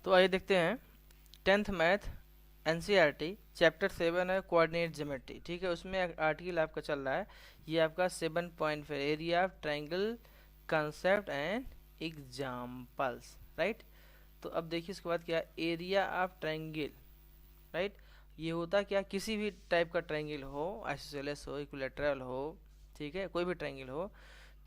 तो आइए देखते हैं 10th मैथ एनसीईआरटी चैप्टर 7 है कोऑर्डिनेट ज्योमेट्री। ठीक है, उसमें एक आर्टिकल आपका चल रहा है, ये आपका 7.5 area of triangle concept and examples. Right, तो अब देखिए इसके बाद क्या है, एरिया ऑफ ट्रायंगल। राइट, ये होता क्या, किसी भी टाइप का ट्रायंगल हो, आइसोसेलेस हो, इक्विलैटरल हो, ठीक है, कोई भी ट्रायंगल हो,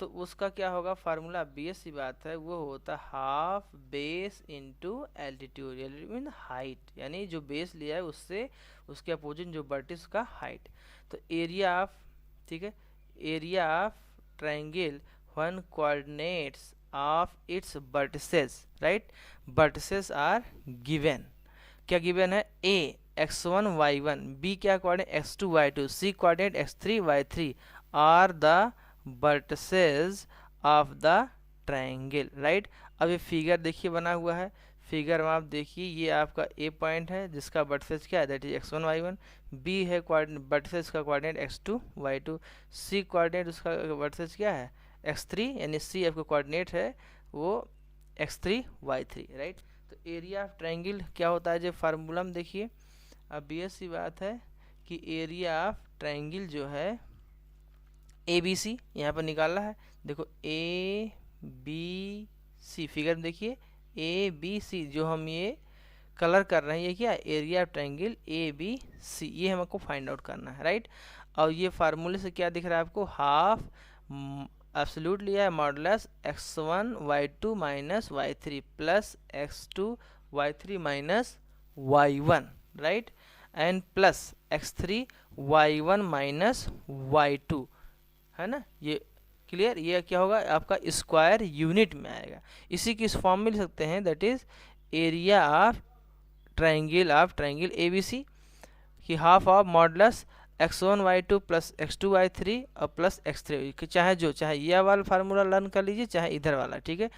तो उसका क्या होगा फार्मूला, बेस सी बात है, वो होता half base into altitude, mean height, यानी जो बेस लिया है उससे उसके अपोजिट जो वर्टिस का हाइट। तो एरिया ऑफ, ठीक है, area of triangle when coordinates of its vertices, right, vertices are given. क्या गिवन है, ए x1 y1, बी क्या coordinate x2 y2, C coordinate x3 y3 are the vertices of the triangle. Right, अब ये figure देखिए बना हुआ है, figure में आप देखिए ये आपका ए पॉइंट है जिसका वर्टिसेस क्या है, that is x1 y1, B है वर्टिसेस का coordinate x2 y2, C coordinate उसका वर्टिसेस क्या है x3, यानी सी आपका कोऑर्डिनेट है वो x3 y3। राइट, तो एरिया ऑफ ट्रायंगल क्या होता है, जो फार्मूला में देखिए, अब ये सी बात है कि एरिया ऑफ ट्रायंगल जो है ए बी सी यहाँ पर निकालना है। देखो ए बी सी, फिगर में देखिए ए बी सी, जो हम ये कलर कर रहे हैं ये क्या, area of triangle A B C, ये हमको फाइंड आउट करना है। राइट, और ये फार्मूले से क्या दिख रहा है आपको, हाफ एब्सोल्यूट लिया है modulus x1 y2 minus y3 plus x2 y3 minus y1, right, and plus x3 y1 minus y2, है ना, ये क्लियर। ये क्या होगा आपका स्क्वायर यूनिट में आएगा, इसी की इस फॉर्म में लिख सकते हैं, that is area of triangle ABC कि half of modulus x1 y2 plus x2 y3 और प्लस x3, चाहे यह वाला फार्मूला लर्न कर लीजिए चाहे इधर वाला, ठीक है।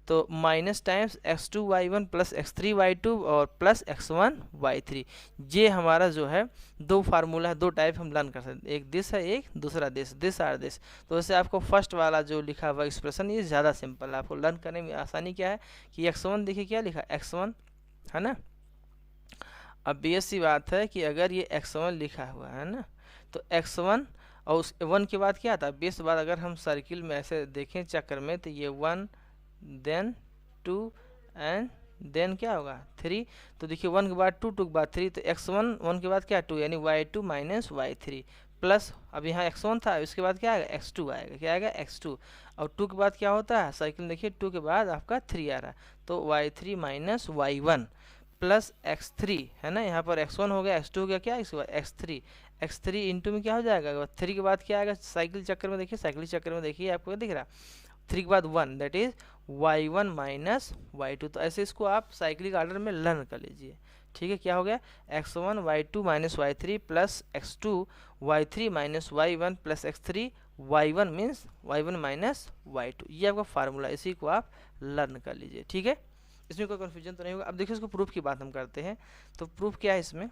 तो minus times x2 y1 plus x3 y2 और प्लस x1 y3, ये हमारा जो है दो फार्मूला है, दो टाइप हम लर्न कर सकते हैं, एक दिस है एक दूसरा दिस आर दिस। तो वैसे आपको फर्स्ट वाला जो लिखा हुआ एक्सप्रेशन ये ज़्यादा सिंपल है, आपको लर्न करने में आसानी क्या है कि x1 देखिए क्या लिखा x1, है ना। अब बेस सी बात है कि अगर ये x1 लिखा हुआ है ना, तो x1 और उस 1 के बाद क्या आता है, बेस बाद अगर हम सर्किल में ऐसे देखें चक्कर में, तो ये 1 देन 2 एंड देन क्या होगा 3। तो देखिए 1 के बाद 2, 2 के बाद 3, तो x1 1 के बाद क्या 2, यानी y2 माइनस y3 प्लस, अब यहाँ x1 था, इसके बाद क्या आएगा x2 आएगा, क्या आएगा x2, और 2 के बाद क्या होता है साइकिल देखिए 2 के बाद आपका 3 आ रहा है, तो y3 minus y1 plus x3, है ना, यहाँ पर x1 हो गया, x2 हो गया, क्या इसके बाद x3 इंटू में क्या हो जाएगा 3 के बाद क्या आएगा, साइकिल चक्कर में देखिए, साइकिल चक्कर में देखिए आपको दिख रहा 3 के बाद 1, that is y1 minus y2। तो ऐसे इसको आप साइक्लिक ऑर्डर में लर्न कर लीजिए, ठीक है। क्या हो गया x1 y2 minus y3 plus x2 y3 minus y1 plus x3 y1 means y1 minus y2, ये आपका फार्मूला, इसी को आप लर्न कर लीजिए, ठीक है। इसमें कोई कन्फ्यूजन तो नहीं होगा। अब देखिए इसको प्रूफ की बात हम करते हैं, तो प्रूफ क्या है इसमें,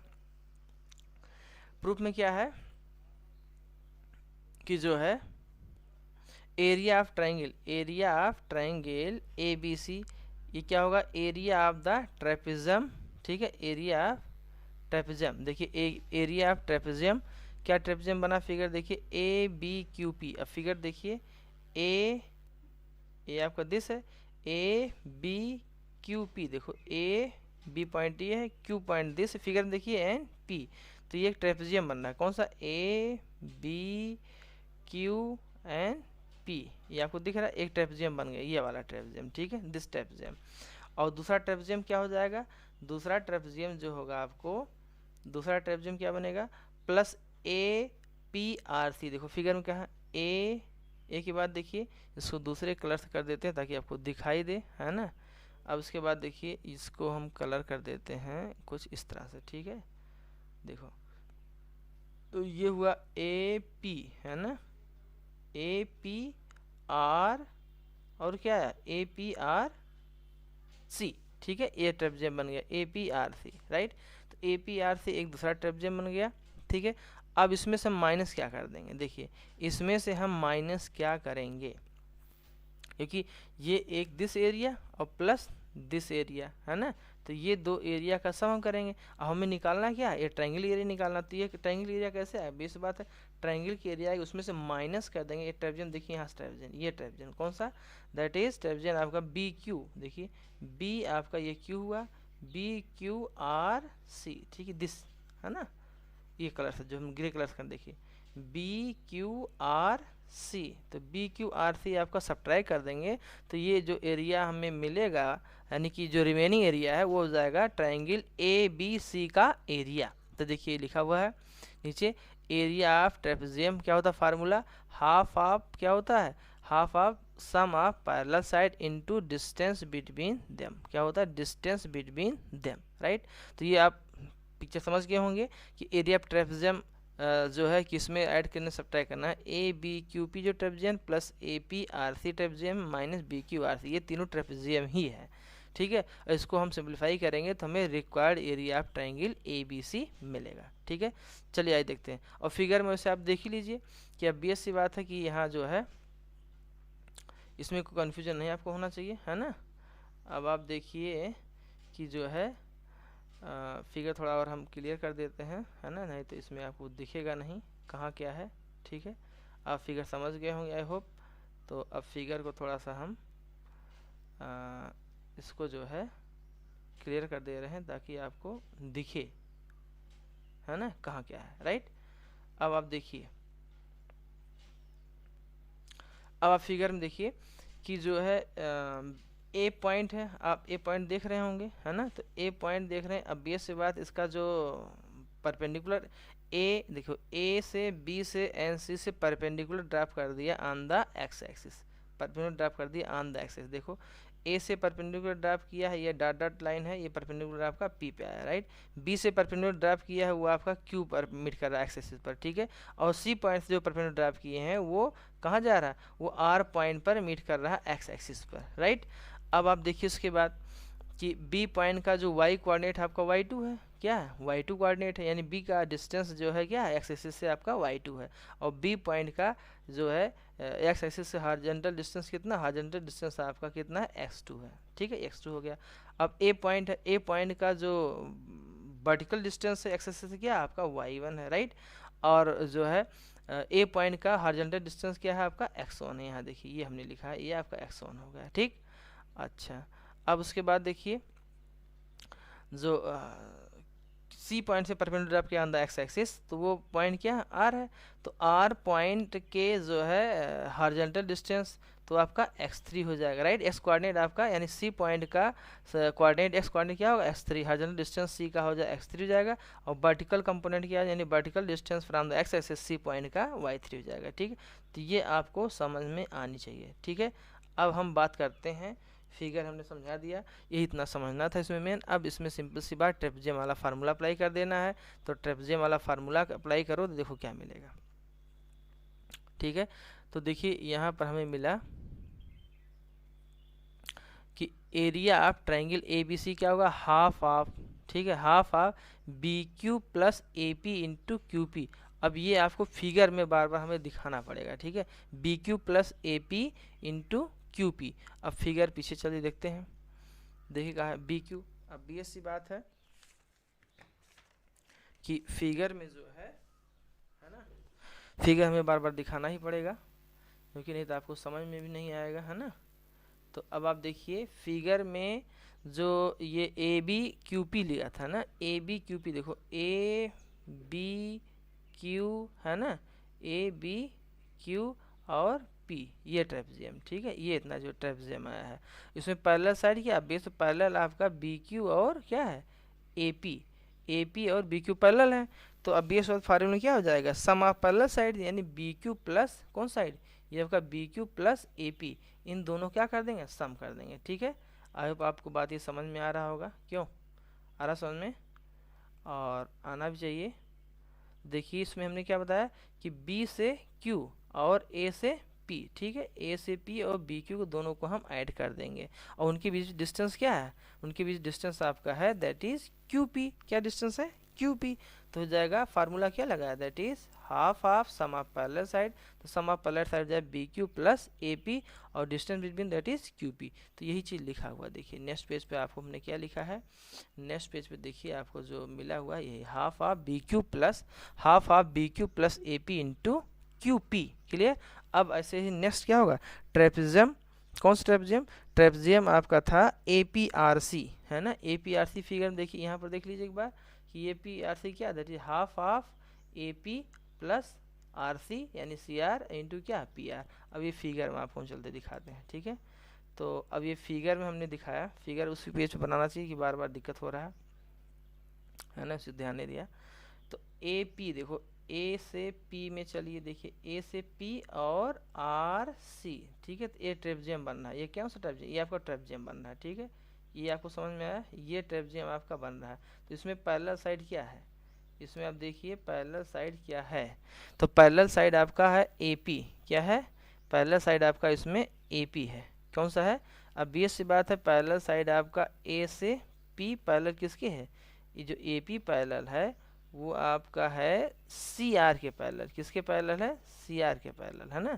प्रूफ में क्या है कि जो है area of triangle A B C, ये क्या होगा एरिया ऑफ द ट्रेपेजियम, ठीक है, एरिया ऑफ ट्रेपेजियम। देखिए एरिया ऑफ ट्रेपेजियम, क्या ट्रेपेजियम बना, फिगर देखिए ए बी क्यू पी। अब फिगर देखिए ए आपका दिस है, ए बी क्यू पी, देखो ए बी पॉइंट ये है, क्यू पॉइंट दिस, फिगर में देखिए एंड पी, तो ये एक ट्रेपेजियम बन रहा है, कौन सा A B Q and P, ये आपको दिख रहा है, एक ट्रेपेजियम बन गया, ये वाला ट्रेपेजियम, ठीक है, दिस ट्रेपेजियम। और दूसरा ट्रेपेजियम क्या हो जाएगा, दूसरा ट्रेपेजियम जो होगा आपको, दूसरा ट्रेपेजियम क्या बनेगा, plus A P R C. देखो फिगर में क्या है ए के बाद देखिए इसको दूसरे कलर से कर देते हैं ताकि आपको दिखाई दे, है ना। अब उसके बाद देखिए इसको हम कलर कर देते हैं कुछ इस तरह से, ठीक है, देखो तो ये हुआ ए पी, है ना, ए पी आर और क्या है ए पी आर सी, ठीक है, ये ट्रेपेजियम बन गया A P R C, right. तो ए पी आर सी एक दूसरा ट्रेपेजियम बन गया, ठीक है। अब इसमें से हम माइनस क्या कर देंगे, देखिए इसमें से हम माइनस क्या करेंगे, क्योंकि ये एक दिस एरिया और प्लस दिस एरिया, है ना। तो ये दो एरिया का सम हम करेंगे। अब हमें निकालना क्या है, ये ट्रायंगल एरिया निकालना। तो ये ट्रायंगल एरिया कैसे है, बेस बात है, ट्रायंगल की एरिया है उसमें से माइनस कर देंगे ये ट्रेपजेन। देखिए यहाँ ट्रेपजेन, ये ट्रेपजेन कौन सा, दैट इज ट्रेपजेन आपका बी क्यू। देखिए बी आपका ये क्यू हुआ, बी क्यू आर सी, ठीक है, दिस, है ना। ये कलर से जो हम ग्रे कलर से देखिए बी क्यू आर सी, तो बी क्यू आर सी आपका सब्ट्रैक्ट कर देंगे तो ये जो एरिया हमें मिलेगा, यानी कि जो रिमेनिंग एरिया है वो हो जाएगा ट्रायंगल ए बी सी का एरिया। तो देखिए लिखा हुआ है नीचे, एरिया ऑफ ट्रेपेजियम क्या होता है फार्मूला, हाफ ऑफ क्या होता है, half of sum of parallel side into distance between them, क्या होता है, डिस्टेंस बिटवीन देम, राइट। तो ये आप पिक्चर समझ गए होंगे कि एरिया ऑफ ट्रेपेजियम जो है किसमें ऐड करने सब्ट्रैक्ट करना है, ए बी क्यू पी जो trapezium plus A P R C trapezium minus B Q R C, ये तीनों ट्रेपेजियम ही है, ठीक है। इसको हम सिंप्लीफाई करेंगे तो हमें required area of triangle A B C मिलेगा, ठीक है। चलिए आइए देखते हैं, और फिगर में वैसे आप देख ही लीजिए कि अब बी सी बात है कि यहाँ जो है इसमें कोई कन्फ्यूजन नहीं आपको होना चाहिए, है ना। अब आप देखिए कि जो है फिगर थोड़ा और हम क्लियर कर देते हैं, है ना, नहीं तो इसमें आपको दिखेगा नहीं कहाँ क्या है, ठीक है। आप फिगर समझ गए होंगे आई होप। तो अब फिगर को थोड़ा सा हम इसको जो है क्लियर कर दे रहे हैं ताकि आपको दिखे, है ना, कहाँ क्या है, राइट। अब आप देखिए, अब आप फिगर में देखिए कि जो है ए पॉइंट है, आप ए पॉइंट देख रहे होंगे, है ना। तो ए पॉइंट देख रहे हैं, अब बेस से बात इसका जो परपेंडिकुलर ए, देखो ए से बी से एन सी से परपेंडिकुलर ड्राप कर दिया on the X axis, perpendicular drop कर दिया ऑन द एक्सिस। देखो ए से परपेंडिकुलर ड्राप किया है, ये डॉट डॉट लाइन है, ये परपेंडिकुलर आपका पी पे आया, राइट। बी से परपेंडिकुलर ड्राप किया है वो आपका क्यू पर मीट कर रहा है एक्स एक्सिस पर, ठीक है। और सी पॉइंट से जो परपेंडिकुलर ड्राप किए हैं वो कहाँ जा रहा है, वो आर पॉइंट पर मीट कर रहा है एक्स एक्सिस पर, राइट। अब आप देखिए उसके बाद कि बी पॉइंट का जो वाई कोऑर्डिनेट आपका y2 है, क्या है, y2 कोऑर्डिनेट है, यानी बी का डिस्टेंस जो है क्या है, एक्स एक्सिस से आपका y2 है। और बी पॉइंट का जो है एक्स एक्सिस से हॉरिजॉन्टल डिस्टेंस कितना, हॉरिजॉन्टल डिस्टेंस आपका कितना है, x2 है, ठीक है, x2 हो गया। अब ए पॉइंट है, ए पॉइंट का जो वर्टिकल डिस्टेंस है एक्स एक्सिस से क्या आपका y1 है, राइट। और जो है ए पॉइंट का हॉरिजॉन्टल डिस्टेंस क्या है आपका x1 है, यहाँ देखिए ये हमने लिखा है, ये आपका x1 हो गया, ठीक। अच्छा अब उसके बाद देखिए जो सी पॉइंट से परपेंडिकुलर ड्राप किया ऑन द एक्स एक्सिस, तो वो पॉइंट क्या है, आर है। तो आर पॉइंट के जो है हॉरिजॉन्टल डिस्टेंस तो आपका x3 हो जाएगा, राइट। एक्स कोऑर्डिनेट आपका यानी सी पॉइंट का कोऑर्डिनेट, एक्स कोऑर्डिनेट क्या होगा, x3, हॉरिजॉन्टल डिस्टेंस सी का हो जाए x3 हो जाएगा। और वर्टिकल कंपोनेंट क्या है, यानी vertical distance from the X axis C point का y3 हो जाएगा, ठीक है। तो ये आपको समझ में आनी चाहिए, ठीक है। अब हम बात करते हैं, फिगर हमने समझा दिया, यही इतना समझना था इसमें मेन। अब इसमें सिंपल सी बात ट्रेपेजियम वाला फार्मूला अप्लाई कर देना है। तो ट्रेपेजियम वाला फार्मूला अप्लाई करो तो देखो क्या मिलेगा, ठीक है। तो देखिए यहाँ पर हमें मिला कि area of triangle A B C क्या होगा, हाफ ऑफ, ठीक है, half of B Q plus A P into Q P. अब ये आपको फिगर में बार बार हमें दिखाना पड़ेगा, ठीक है, B Q plus A P into Q P. अब फिगर पीछे चलिए देखते हैं, देखिए कहा है बी क्यू। अब बी सी बात है कि फिगर में जो है ना, फिगर हमें बार बार दिखाना ही पड़ेगा क्योंकि नहीं तो आपको समझ में भी नहीं आएगा, है ना। तो अब आप देखिए फिगर में जो ये ए बी क्यू पी लिया था ना, ए बी क्यू पी, देखो ए बी क्यू है ना, ए बी क्यू और पी, ये ट्रेपेजियम, ठीक है। ये इतना जो ट्रेपेजियम आया है इसमें पैरेलल साइड क्या, बेस पैरेलल आपका बी क्यू और क्या है, ए पी और बी क्यू पैरेलल है। तो अब बेस और फार्मूला क्या हो जाएगा, सम ऑफ पैरेलल साइड, यानी बी क्यू प्लस कौन साइड, ये आपका B Q plus A P, इन दोनों क्या कर देंगे, सम कर देंगे, ठीक है। आई होप आपको बात ये समझ में आ रहा होगा, क्यों आ रहा समझ में, और आना भी चाहिए। देखिए इसमें हमने क्या बताया कि B से Q और A से P, ठीक है, A से P और B Q को दोनों को हम ऐड कर देंगे और उनके बीच डिस्टेंस क्या है, उनके बीच डिस्टेंस आपका है दैट इज QP, क्या डिस्टेंस है, QP। तो हो जाएगा फार्मूला क्या लगाया, that is half of sum of parallel side, तो सम ऑफ पैरेलल साइड जाए B Q plus A P और distance between that is Q P. तो यही चीज़ लिखा हुआ देखिए नेक्स्ट पेज पे आपको हमने क्या लिखा है, नेक्स्ट पेज पे देखिए आपको जो मिला हुआ है यही half of B Q plus A P into Q P. Clear. अब ऐसे ही नेक्स्ट क्या होगा, ट्रेपेजियम, कौन सा ट्रेपेजियम, ट्रेपेजियम आपका था ए पी आर सी, है ना। A P R C figure देखिए यहाँ पर देख लीजिए एक बार कि ए पी आर सी क्या, that is half of A P plus R C यानी सी आर इंटू क्या पी आर। अब ये फिगर में आपको हम चलते दिखाते हैं, ठीक है। तो अब ये फिगर में हमने दिखाया, फिगर उसी पेज पे बनाना चाहिए कि बार बार दिक्कत हो रहा है ना, उसे ध्यान नहीं दिया। तो ए पी देखो, ए से पी में चलिए देखिए, ए से पी और आर सी, ठीक है। तो ये ट्रेपेजियम बन रहा है, ये क्या सा ट्रेपेजियम, ये आपका ट्रेपेजियम बन रहा है, ठीक है। ये आपको समझ में आया, ये ट्रेपेजियम आपका बन रहा है। तो इसमें पैरेलल साइड क्या है, इसमें आप देखिए पैरेलल साइड क्या है, तो पैरेलल साइड आपका है ए पी, क्या है, पैरेलल साइड आपका इसमें ए पी है, कौन सा है। अब बी सी बात है, पैरेलल साइड आपका ए से पी पैरेलल किसके है, ये जो ए पी पैरेलल है वो आपका है सी आर के पैरेलल, किसके पैरेलल है, सी आर के पैरेलल, है ना।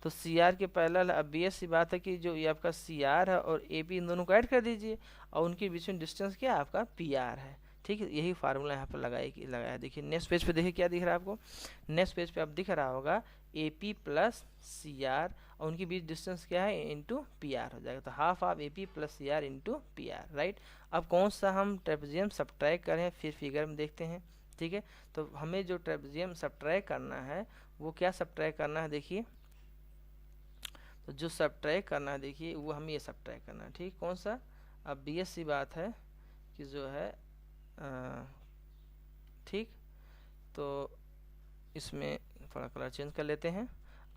तो सी आर के पैरेलल, अब बी सी बात है कि जो ये आपका सी आर है और ए पी इन दोनों को ऐड कर दीजिए और उनके बीच में डिस्टेंस क्या है आपका पी आर है, ठीक है। यही फार्मूला यहाँ पर लगाया है। देखिए नेक्स्ट पेज पे देखिए क्या दिख रहा है आपको, नेक्स्ट पेज पे अब दिख रहा होगा A P plus C R और उनके बीच डिस्टेंस क्या है इंटू पी आर हो जाएगा। तो half of A P plus C R into P R, right. अब कौन सा हम ट्रेपेजियम सब्ट्रैक्ट करें फिर फिगर में देखते हैं, ठीक है। तो हमें जो ट्रेपेजियम सब्ट्रैक्ट करना है वो क्या सब्ट्रैक्ट करना है, देखिए तो जो सब्ट्रैक्ट करना है देखिए वो हमें ये सब्ट्रैक्ट करना है, ठीक। कौन सा, अब बी एस सी बात है कि जो है ठीक। तो इसमें थोड़ा कलर चेंज कर लेते हैं।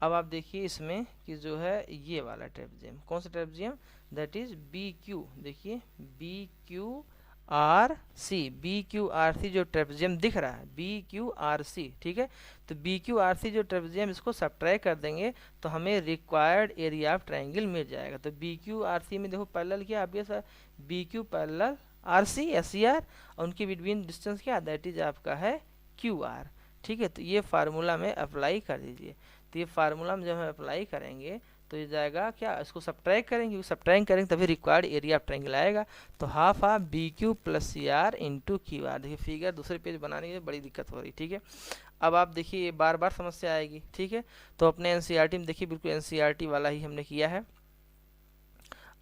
अब आप देखिए इसमें कि जो है ये वाला ट्रेपेजियम, कौन सा trapezium, that is B Q, देखिए B Q R C, B Q R C जो ट्रेपेजियम दिख रहा है बी क्यू आर सी, ठीक है। तो बी क्यू आर सी जो ट्रेपेजियम, इसको सब्ट्रैक्ट कर देंगे तो हमें रिक्वायर्ड एरिया ऑफ ट्रायंगल मिल जाएगा। तो बी क्यू आर सी में देखो पैरेलल क्या आप, ये B Q parallel R C S C R और उनके बिटवीन डिस्टेंस क्या, दैट इज आपका है क्यू आर, ठीक है। तो ये फार्मूला में अप्लाई कर दीजिए। तो ये फार्मूला में जब हम अप्लाई करेंगे तो ये जाएगा क्या, इसको सब्ट्रैक्ट करेंगे, सब्ट्रैक्ट करेंगे तभी रिक्वायर्ड एरिया ऑफ ट्रायंगल आएगा। तो half of B Q plus C R into Q R. देखिए फिगर दूसरे पेज बनाने की बड़ी दिक्कत हो रही, ठीक है। अब आप देखिए ये बार बार समस्या आएगी, ठीक है। तो अपने एनसीईआरटी में देखिए बिल्कुल एनसीईआरटी वाला ही हमने किया है।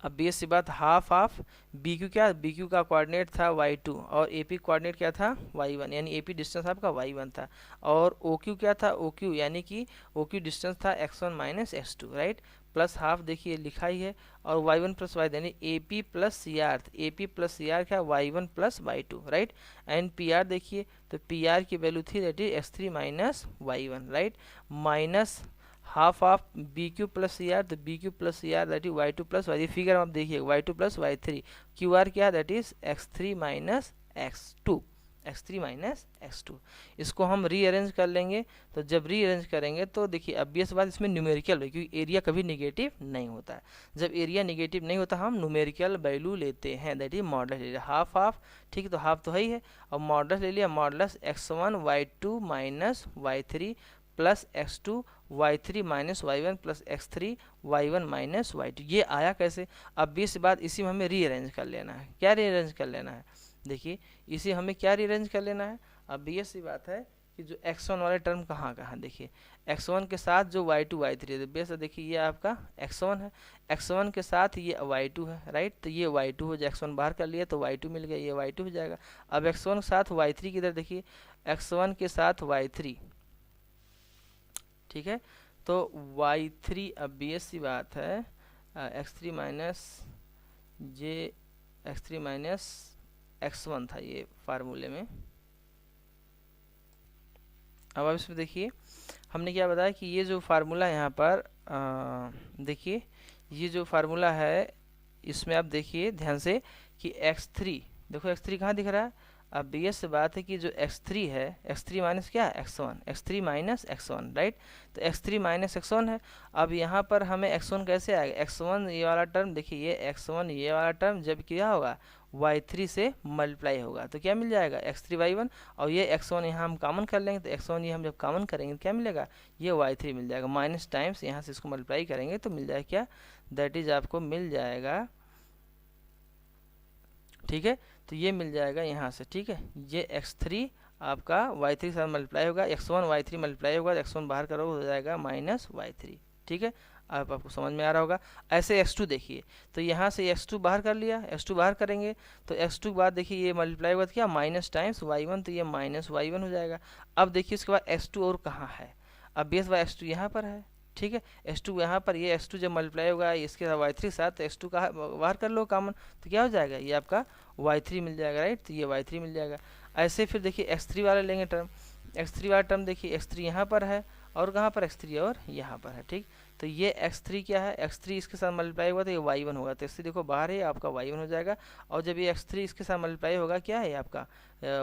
अब बी सी बात, हाफ ऑफ बी क्यू, क्या बी क्यू का कोऑर्डिनेट था y2 और ए पी कोऑर्डिनेट क्या था y1, यानी ए पी डिस्टेंस आपका y1 था और ओ क्यू क्या था, ओ क्यू यानी कि ओ क्यू डिस्टेंस था x1 minus x2, right. Plus half देखिए लिखा ही है और y1 प्लस y यानी A P plus C R, A P plus C R क्या y1 plus y2, right. And P R देखिए, तो पी आर की वैल्यू थी that is x3 minus y1, right. Minus half of B Q plus C R, तो B Q plus C R that is Y two plus Y, figure आप देखिए Y two plus Y three, Q R क्या that is X three minus X two, X three minus X two. इसको हम rearrange कर लेंगे। तो जब rearrange करेंगे तो देखिए अब ये बात इसमें न्यूमेरिकल है क्योंकि एरिया कभी निगेटिव नहीं होता है। जब एरिया निगेटिव नहीं होता हम न्यूमेरिकल वैल्यू लेते हैं, दैट इज मॉडल ले लिया हाफ ऑफ, ठीक है। तो हाफ तो है ही है और मॉडल ले लिया, models X one Y two minus Y three plus X two Y three minus Y one plus X three Y one minus Y two. ये आया कैसे, अब बीस बात इसी में हमें रीअरेंज कर लेना है। क्या रीअरेंज कर लेना है, देखिए इसी हमें क्या रीअरेंज कर लेना है। अब बी सी बात है कि जो x1 वाले टर्म कहाँ कहाँ, देखिए x1 के साथ जो y2 y3 है, बेस देखिए ये आपका x1 है, x1 के साथ ये y2 है, राइट। तो ये y2 हो जाए, x1 बाहर कर लिया तो y2 मिल गया, ये y2 हो जाएगा। अब x1 के साथ y3 की इधर देखिए, x1 के साथ y3, ठीक है। तो y3 अब बी सी बात है x3 माइनस जे x3 माइनस x1 था ये फार्मूले में। अब आप इसमें देखिए हमने क्या बताया कि ये जो फार्मूला यहाँ पर देखिए ये जो फार्मूला है इसमें आप देखिए ध्यान से कि x3, देखो x3 कहाँ दिख रहा है। अब बी से बात है कि जो x3 है, x3 माइनस क्या x1, x3 minus x1, right. तो x3 माइनस x1 है। अब यहाँ पर हमें x1 कैसे आएगा, x1 ये वाला टर्म देखिए, ये x1 ये वाला टर्म जब क्या होगा y3 से मल्टीप्लाई होगा, तो क्या मिल जाएगा x3 y1, और ये x1 यहाँ हम कॉमन कर लेंगे, तो x1 ये हम जब कॉमन करेंगे तो क्या मिलेगा, ये y3 मिल जाएगा, माइनस टाइम्स यहाँ से इसको मल्टीप्लाई करेंगे तो मिल जाएगा क्या, दैट इज आपको मिल जाएगा, ठीक है। तो ये मिल जाएगा यहाँ से, ठीक है, ये x3 आपका y3 के साथ मल्टीप्लाई होगा, x1 y3 मल्टीप्लाई होगा, x1 बाहर करोगे हो जाएगा माइनस y3, ठीक है। आपको समझ में आ रहा होगा। ऐसे x2 देखिए, तो यहाँ से x2 बाहर कर लिया, x2 बाहर करेंगे तो x2 के बाद देखिए ये मल्टीप्लाई होगा तो क्या, माइनस टाइम्स y1, तो ये माइनस y1 हो जाएगा। अब देखिए उसके बाद x2 और कहाँ है, अब बेस बाय x2 यहाँ पर है, ठीक है, x2 यहाँ पर, ये x2 जब मल्टीप्लाई होगा इसके साथ y3 के साथ, तो x2 का बाहर कर लो कॉमन, तो क्या हो जाएगा, ये आपका y3 मिल जाएगा, राइट, तो ये y3 मिल जाएगा। ऐसे फिर देखिए x3 वाला लेंगे टर्म, x3 वाला टर्म देखिए x3 यहाँ पर है और कहाँ पर x3 और यहाँ पर है, ठीक। तो ये x3 क्या है, x3 इसके साथ मल्टीप्लाई हुआ तो ये y1 होगा, तो x3 देखो बाहर है आपका y1 हो जाएगा, और जब ये x3 इसके साथ मल्टीप्लाई होगा क्या है आपका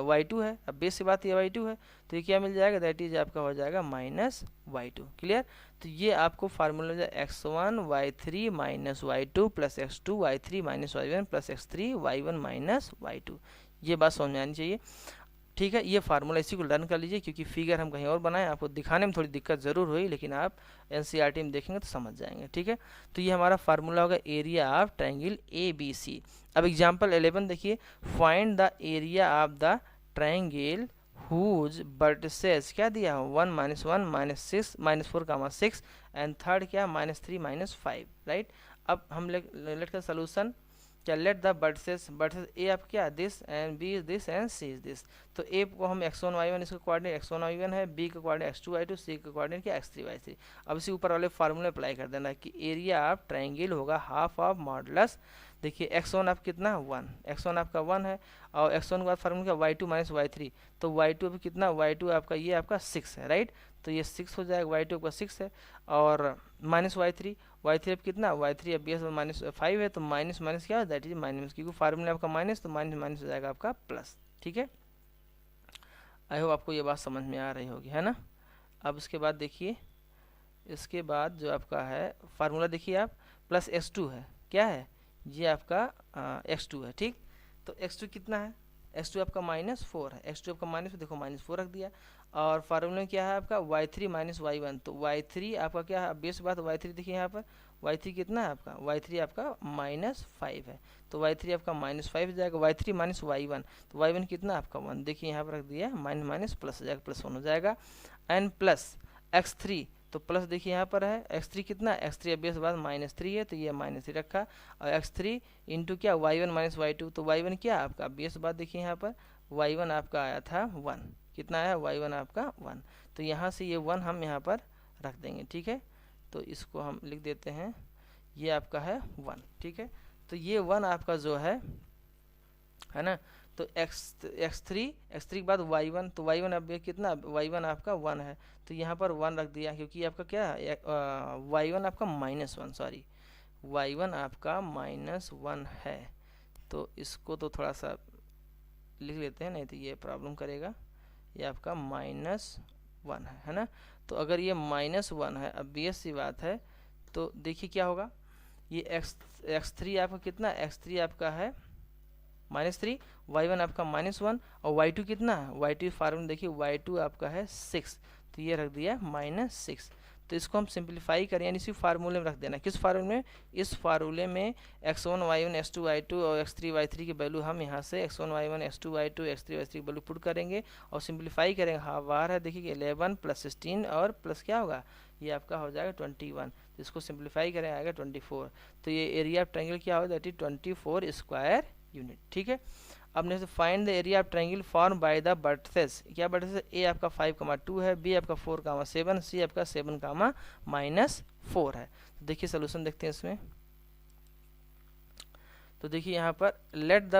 y2 है, अब बेस से बात ये y2 है, तो ये क्या मिल जाएगा, दैट इज आपका हो जाएगा माइनस y2, क्लियर। तो ये आपको फार्मूला हो जाए x1 y3 minus y2 plus x2 y3 minus y1 plus x3 y1 minus y2, ये बात समझ में आनी चाहिए, ठीक है। ये फार्मूला इसी को लर्न कर लीजिए, क्योंकि फिगर हम कहीं और बनाएं, आपको दिखाने में थोड़ी दिक्कत ज़रूर हुई, लेकिन आप एनसीईआरटी में देखेंगे तो समझ जाएंगे, ठीक है। तो ये हमारा फार्मूला होगा एरिया ऑफ ट्रायंगल ABC। अब एग्जांपल 11 देखिए, find the area of the triangle whose vertices क्या दिया, 1 minus 1 minus 6 minus 4 comma 6 and third क्या -3 -5, राइट। अब हम लेट का सोल्यूशन क्या, लेट द वर्टिसेस ए आप क्या, this and B is this and C is this, तो ए को हम x1 y1 इसका कोऑर्डिनेट x1 y1 है, बी का कोऑर्डिनेट x2 y2, सी का कोऑर्डिनेट क्या x3 y3। अब इसी ऊपर वाले फार्मूले अप्लाई कर देना कि एरिया ऑफ ट्रायंगल होगा हाफ ऑफ मॉडुलस, देखिए x1 आप कितना 1, x1 आपका 1 है, और x1 के बाद फार्मूला क्या y2 माइनस y3, तो y2 अब कितना, y2 आपका ये आपका 6 है, राइट, तो ये 6 हो जाएगा, y2 आपका 6 है, और माइनस y3 अब कितना, y3 अब बी माइनस 5 है, तो माइनस माइनस क्या है, दैट इज माइनस, क्योंकि फार्मूला आपका माइनस, तो माइनस माइनस हो जाएगा आपका प्लस, ठीक है। आई होप आपको ये बात समझ में आ रही होगी, है ना। अब उसके बाद देखिए, इसके बाद जो आपका है फार्मूला देखिए आप, प्लस x2 है, क्या है, ये आपका x2 है, ठीक। तो x2 कितना है, x2 आपका -4 है, x2 आपका माइनस, देखो -4 रख दिया, और फार्मूला में क्या है आपका y3 माइनस y1, तो y3 आपका क्या है, बेस बात y3 देखिए यहाँ पर, y3 कितना है आपका, y3 आपका -5 है, तो y3 आपका -5 हो जाएगा, y3 माइनस y1, तो y1 कितना आपका 1, देखिए यहाँ पर रख दिया, माइनस माइनस प्लस हो जाएगा, +1 हो जाएगा, एंड प्लस x3, तो प्लस देखिए यहाँ पर है x3 कितना, x3 अब बेस बाद -3 है, तो ये -3 रखा, और x3 इंटू क्या y1 माइनस y2, तो y1 क्या आपका बेस बाद देखिए यहाँ पर y1 आपका आया था 1, कितना आया y1 आपका 1, तो यहाँ से ये 1 हम यहाँ पर रख देंगे, ठीक है। तो इसको हम लिख देते हैं, ये आपका है 1, ठीक है। तो ये 1 आपका जो है ना, तो x3 के बाद y1, तो y1 अब कितना, y1 आपका 1 है, तो यहाँ पर 1 रख दिया, क्योंकि आपका क्या है y1 आपका -1, सॉरी y1 आपका -1 है, तो इसको तो थोड़ा सा लिख लेते हैं, नहीं तो ये प्रॉब्लम करेगा, ये आपका -1 है ना। तो अगर ये -1 है, अब बेस सी बात है, तो देखिए क्या होगा, ये x3 आपका कितना, x3 आपका है -3, y1 आपका -1, और y2 कितना है, y2 फार्मूला देखिए y2 आपका है 6, तो ये रख दिया -6, तो इसको हम सिंप्लीफाई करें, यानी इसी फार्मूले में रख देना, किस फार्मूले में, इस फार्मूले में x1 y1 x2 y2 और x3 y3 की वैल्यू हम यहाँ से x1 y1 x2 y2 x3 y3 की वैल्यू पुट करेंगे और सिंप्लीफाई करेंगे, हाँ बाहर है देखिए 11 + 16 और प्लस क्या होगा, ये आपका हो जाएगा 21, तो इसको सिंप्लीफाई करें आएगा 24, तो ये एरिया ऑफ ट्रायंगल क्या होगा, दैट इज 24 स्क्वायर यूनिट, ठीक है। अब next find the area of triangle form by the vertices, क्या वर्टिसेस, ए आपका 5,2 है, बी आपका 4,7, सी आपका 7,-4 है। तो देखिए सोल्यूशन देखते हैं इसमें, तो देखिए यहाँ पर let the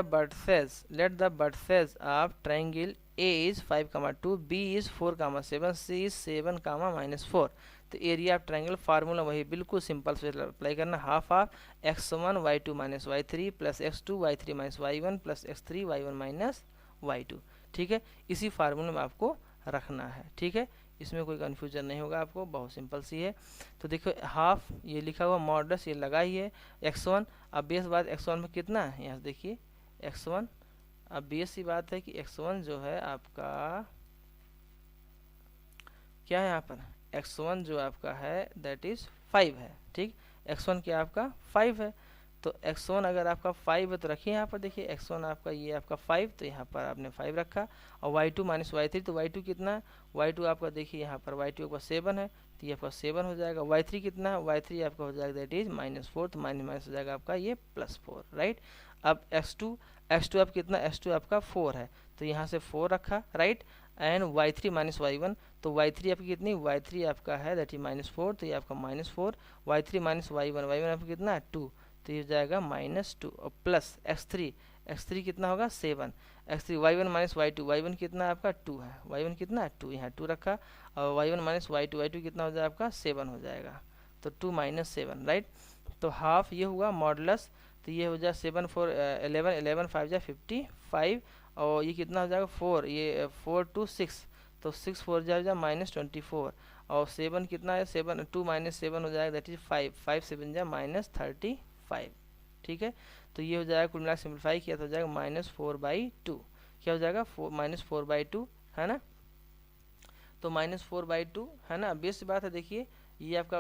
vertices of triangle A is 5,2, B is 4,7, C is 7,-4, तो एरिया ऑफ ट्रायंगल फार्मूला वही बिल्कुल सिंपल से अप्लाई करना, half of x1 y2 minus y3 plus x2 y3 minus y1 plus x3 y1 minus y2, ठीक है। इसी फार्मूले में आपको रखना है, ठीक है, इसमें कोई कन्फ्यूजन नहीं होगा आपको, बहुत सिंपल सी है। तो देखो हाफ ये लिखा हुआ मॉडुलस ये लगा ही है x1, अब बेस बाद x1 में कितना है, यहाँ देखिए x1। अब बी सी बात है कि x1 जो है आपका क्या है यहाँ पर, x1 जो आपका है दैट इज 5 है, ठीक। x1 क्या आपका 5 है, तो x1 अगर आपका 5 है तो रखिए यहाँ पर, देखिए x1 आपका ये आपका 5, तो यहाँ पर आपने 5 रखा। और y2 माइनस y3, तो y2 कितना है, y2 आपका देखिए यहाँ पर y2 आपका 7 है, तो ये आपका 7 हो जाएगा। y3 कितना है, y3 आपका हो जाएगा दैट इज -4, तो माइनस माइनस हो जाएगा आपका ये +4, राइट। अब x2 आप कितना, x2 आपका 4 है, तो यहाँ से 4 रखा, right. And y3 minus y1, तो y3 आपकी कितनी, y3 आपका है दैट इज -4, तो ये आपका -4, y3 माइनस y1 आपका कितना 2, तो ये हो जाएगा -2 और प्लस x3 कितना होगा 7, x3 y1 माइनस y1 कितना आपका 2 है, y1 कितना 2, यहाँ 2 रखा। और y1 माइनस y2 कितना हो जाएगा आपका 7 हो जाएगा, तो 2 - 7, राइट। तो हाफ ये हुआ मॉडुलस, तो ये हो जाए 7 4 11 11 5 जा 55, और ये कितना हो जाएगा 4, ये 4 2 6, तो 6 4 जाएगा -24, और 7 कितना है 7 2 - 7 हो जाएगा दैट इज 5 5 7 जा -35, ठीक है। तो ये हो जाएगा कुल मिला सिंप्लीफाई किया तो हो जाएगा -4/2, क्या हो जाएगा -4/2 है ना, तो -4/2 है ना। बेस बात है, देखिए ये आपका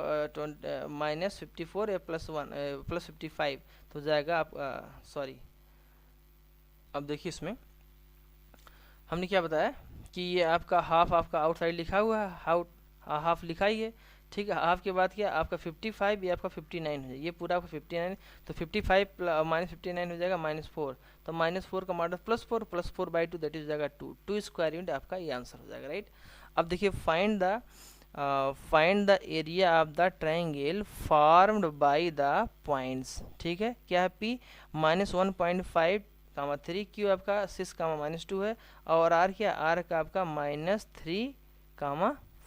-54 या +55 तो हो जाएगा आप सॉरी, अब देखिए इसमें हमने क्या बताया कि ये आपका हाफ आपका आउटसाइड लिखा हुआ है, हाफ लिखा ही है, ठीक है। हाफ के बाद क्या आपका 55, ये आपका 59 हो जाएगा, ये पूरा आपका 59, तो 55 -59 हो जाएगा -4, तो -4 का मॉडल +4 +4/2 दैट इज हो जाएगा 2 स्क्वायर यूनिट, आपका ये आंसर हो जाएगा, राइट। अब देखिए find the area of the triangle formed by the points, ठीक है। क्या है P -1.5 3, Q आपका 6 -2 है, और R क्या, R का आपका -3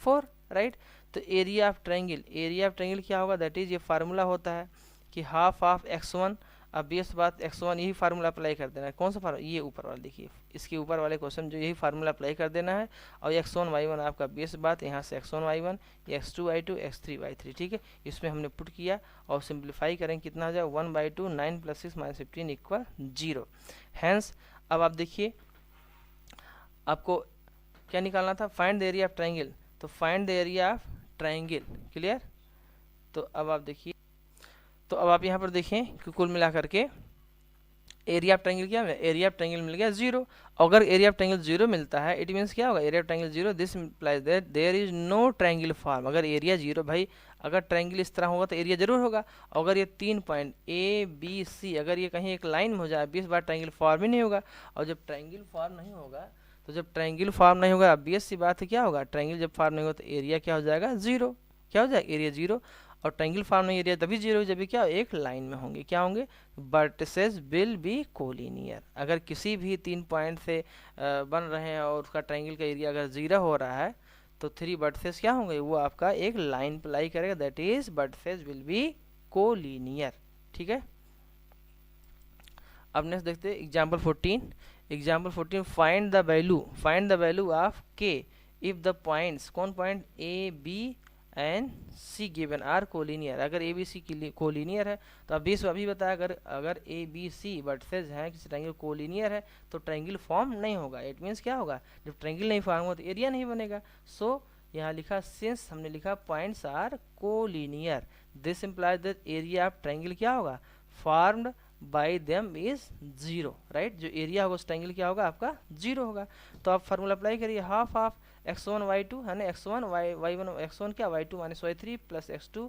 4, राइट। तो एरिया ऑफ ट्रायंगल क्या होगा दैट इज, ये फार्मूला होता है कि हाफ ऑफ x1। अब बेस बात x1 यही फार्मूला अप्लाई कर देना है, कौन सा फार्मूला, ये ऊपर वाला देखिए, इसके ऊपर वाले क्वेश्चन जो यही फार्मूला अप्लाई कर देना है। और x1 y1 आपका बेस बात, यहाँ से x1 y1, x2 y2, x3 y3, ठीक है। इसमें हमने पुट किया और सिंप्लीफाई करें कितना हो जाएगा 1/2 9 + 6 - 15 = 0। हैंस अब आप देखिए आपको क्या निकालना था, find the area of triangle, तो find the area of triangle, clear. तो अब आप देखिए, तो अब आप यहाँ पर देखें कि कुल मिला करके एरिया ऑफ ट्रायंगल क्या है, एरिया ऑफ ट्रायंगल मिल गया 0। अगर एरिया ऑफ ट्रायंगल 0 मिलता है इट मीन्स क्या होगा, area of triangle 0 this implies that there is no triangle form. अगर एरिया 0 भाई, अगर ट्रायंगल इस तरह होगा तो एरिया जरूर होगा। अगर ये 3 पॉइंट ABC अगर ये कहीं एक लाइन में हो जाए 20 बार ट्रायंगल फॉर्म ही नहीं होगा। और जब ट्रायंगल फॉर्म नहीं होगा, तो जब ट्रायंगल फॉर्म नहीं होगा obvious सी बात है क्या होगा, ट्रायंगल जब फॉर्म नहीं होगा तो एरिया क्या हो जाएगा 0, क्या हो जाएगा एरिया 0। और ट्रायंगल फॉर्म नहीं, एरिया तभी 0 जब भी क्या एक लाइन में होंगे, क्या होंगे वर्टिसेस विल बी कोलिनियर। अगर किसी भी 3 पॉइंट से बन रहे हैं और उसका ट्रायंगल का एरिया अगर 0 हो रहा है तो 3 वर्टिसेस क्या होंगे, वो आपका एक लाइन अप्लाई करेगा that is vertices will be collinear, ठीक है। अब नेक्स्ट देखते हैं example 14 find the value of k if the points, कौन point A B and C given are collinear. अगर A B C कोलिनियर है तो अभी बताया अगर A B C वर्टिसेस हैं किसी ट्रायंगल कोलिनियर है तो ट्रायंगल फॉर्म नहीं होगा। इट मीन्स क्या होगा, जब ट्रायंगल नहीं फॉर्म होगा तो एरिया नहीं बनेगा। सो यहाँ लिखा सिंस हमने लिखा points are collinear this implies that area of triangle क्या होगा formed by them is 0, right. जो एरिया होगा उस ट्रायंगल क्या होगा आपका 0 होगा। तो आप फार्मूला अप्लाई करिए हाफ ऑफ x1 y2 है ना, x1 y1 x1 क्या y2 - y3 plus x2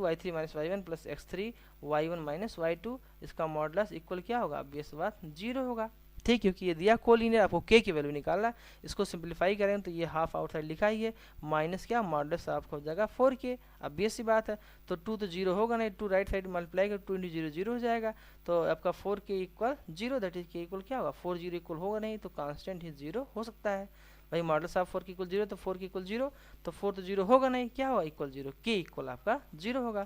y3 - y1 plus x3 y1 - y2, इसका मॉडुलस इक्वल क्या होगा, बेस बात 0 होगा, ठीक। क्योंकि ये दिया कोलिनियर, आपको k की वैल्यू निकालना है। इसको सिंप्लीफाई करें तो ये हाफ आउटसाइड लिखा ही है, माइनस क्या मॉडुलस आपका हो जाएगा 4k। अब बेस सी बात है, तो 2 तो 0 होगा नहीं, 2 राइट साइड मल्टीप्लाई कर 2 × 0 0 हो जाएगा। तो आपका 4k = 0 that is k equal क्या होगा 4 0 इक्वल होगा नहीं, तो कांस्टेंट ही 0 हो सकता है भाई। मॉडुलस ऑफ 4k = 0, तो 4k = 0, तो 4 तो 0 होगा नहीं, क्या होगा इक्वल 0, k इक्वल आपका 0 होगा।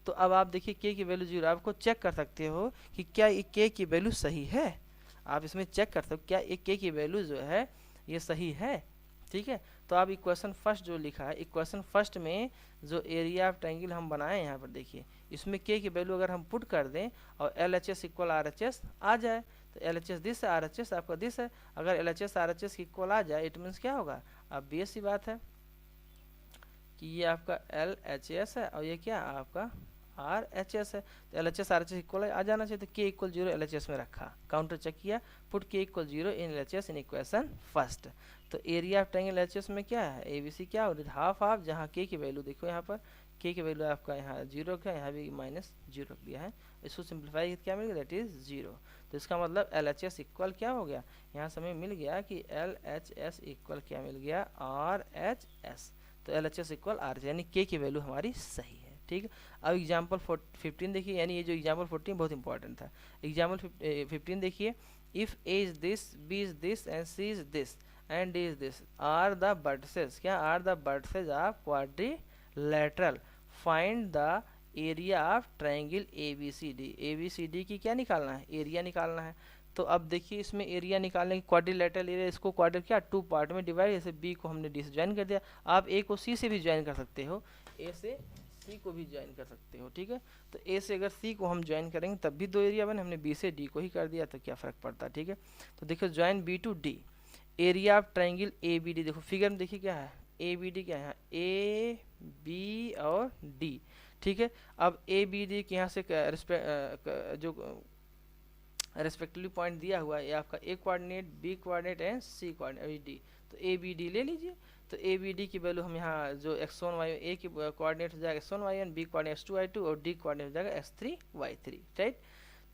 तो अब आप देखिए k की वैल्यू 0, आपको चेक कर सकते हो कि क्या ये k की वैल्यू सही है। आप इसमें चेक कर सकते हो क्या एक k की वैल्यू जो है ये सही है, ठीक है। तो आप इक्वेशन फर्स्ट जो लिखा है, इक्वेशन फर्स्ट में जो एरिया ऑफ ट्रायंगल हम बनाए यहाँ पर देखिए, इसमें k की वैल्यू अगर हम पुट कर दें और LHS = RHS आ जाए तो LHS दिस है, RHS आपका दिस है। अगर LHS RHS की इक्वल आ जाए इट मीन्स क्या होगा, अब बेस ही बात है कि ये आपका LHS है और ये क्या आपका RHS है। तो LHS RHS इक्वल आ जाना चाहिए। तो K इक्वल 0 LHS में रखा, काउंटर चेक किया, put K equal 0 in LHS in equation first. तो एरिया ऑफ ट्रायंगल LHS में क्या है, ABC क्या हो रही है, हाफ हाफ, जहाँ K की वैल्यू देखो यहाँ पर, K की वैल्यू आपका यहाँ 0 का, यहाँ भी -0 रख दिया है। इसको सिंप्लीफाई क्या मिल गया, दैट इज 0। तो इसका मतलब LHS इक्वल क्या हो गया, यहाँ से हमें मिल गया कि LHS इक्वल क्या मिल गया, RHS। तो LHS इक्वल RHS, यानी K की वैल्यू हमारी सही है। ठीक है, अब एग्जाम्पल 15 देखिए, यानी ये जो एग्जाम्पल 14 बहुत इंपॉर्टेंट था। एग्जाम्पल 15 देखिए, if A is this, B is this and C is this and D is this are the vertices, क्या are the vertices of quadrilateral, find the area of triangle ABCD। ABCD की क्या निकालना है, area निकालना है। तो अब देखिए इसमें एरिया निकालने की क्वाड्रिलेटरल एरिया, इसको क्वाड्र क्या 2 पार्ट में डिवाइड, जैसे B को हमने D से ज्वाइन कर दिया, आप A को C से भी ज्वाइन कर सकते हो, A से C को भी ज्वाइन कर सकते हो। ठीक है, तो A से अगर C को हम ज्वाइन करेंगे तब भी 2 एरिया बने, हमने B से D को ही कर दिया तो क्या फ़र्क पड़ता है। ठीक है, तो देखो join B to D, area of triangle ABD, देखो फिगर में देखिए क्या है, ABD क्या है, A B और D। ठीक है, अब ABD के यहाँ से जो रेस्पेक्टिवली पॉइंट दिया हुआ है, ये आपका A coordinate, B coordinate and C coordinate D। तो ABD ले लीजिए। तो ABD की वैल्यू हम यहाँ जो x1 y, A की कोऑर्डिनेट हो जाएगा x1 y1, B coordinate x2 y2 और D कोऑर्डिनेट हो जाएगा x3 y3। राइट,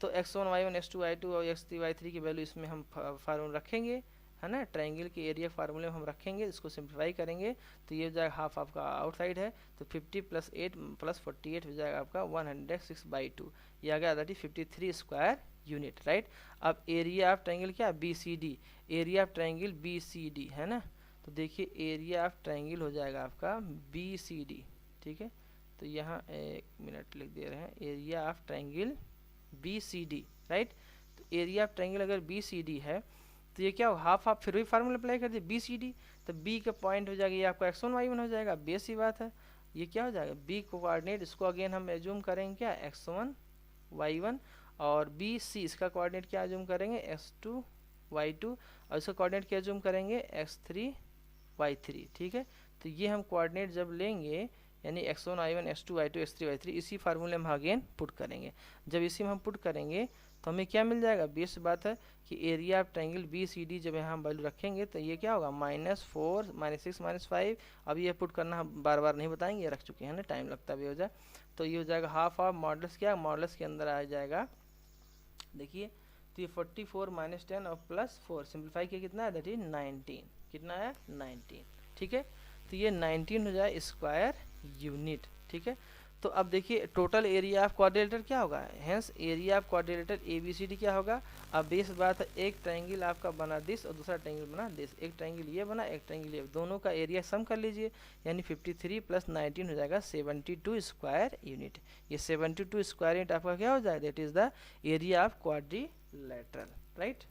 तो x1 y1 x2 y2 और x3 y3 की वैल्यू इसमें हम फार्मूला रखेंगे, है ना, ट्रायंगल के एरिया फार्मूले में हम रखेंगे, इसको सिंप्लीफाई करेंगे तो ये हो जाएगा हाफ आपका आउटसाइड है, तो 50 + 8 + 48 हो जाएगा आपका 106/2, ये आ गया that is 53 square unit. Right, अब एरिया ऑफ ट्रायंगल क्या, BCD, area of triangle BCD है ना, तो देखिए एरिया ऑफ ट्रायंगल हो जाएगा आपका BCD। ठीक है, तो यहाँ 1 मिनट लिख दे रहे हैं, area of triangle BCD। Right, तो एरिया ऑफ ट्रायंगल अगर BCD है तो ये क्या हो, हाफ हाफ, फिर भी फार्मूला अप्लाई कर दिए BCD, तो B का पॉइंट हो जाएगा ये आपका x1 y1 हो जाएगा, बेस ही बात है। ये क्या हो जाएगा, B को कोऑर्डिनेट, इसको अगेन हम एज्यूम करेंगे क्या, x1 y1, और BC इसका कोऑर्डिनेट क्या एज्यूम करेंगे, x2 y2, और इसका कोऑर्डिनेट क्या एज्यूम करेंगे, x3 y3। ठीक है, तो ये हम कोऑर्डिनेट जब लेंगे यानी x1 y1 x2 y2 x3 y3, इसी फार्मूले में अगेन पुट करेंगे। जब इसी में हम पुट करेंगे तो हमें क्या मिल जाएगा, बेस बात है कि एरिया ऑफ ट्रायंगल BCD जब यहाँ वैल्यू रखेंगे तो ये क्या होगा, -4 -6 -5। अब ये पुट करना हम बार बार नहीं बताएंगे, ये रख चुके हैं ना, टाइम लगता भी हो जाए। तो ये हो जाएगा हाफ ऑफ मॉडल्स, क्या मॉडल्स के अंदर आ जाएगा, देखिए तो ये 44 - 10 और +4 सिंप्लीफाई किया कितना है, दैट इज 19, कितना है 19। ठीक है, तो ये 19 हो जाए स्क्वायर यूनिट। ठीक है, तो अब देखिए टोटल एरिया ऑफ क्वाड्रिलेटरल क्या होगा, hence area of quadrilateral ABCD क्या होगा। अब बेस बात है, एक ट्रायंगल आपका बना दिस और दूसरा ट्रायंगल बना दिस, एक ट्रायंगल ये बना एक ट्रायंगल ये, दोनों का एरिया सम कर लीजिए, यानी 53 + 19 हो जाएगा 72 स्क्वायर यूनिट। ये 72 स्क्वायर यूनिट आपका क्या हो जाएगा, that is the area of quadrilateral. Right,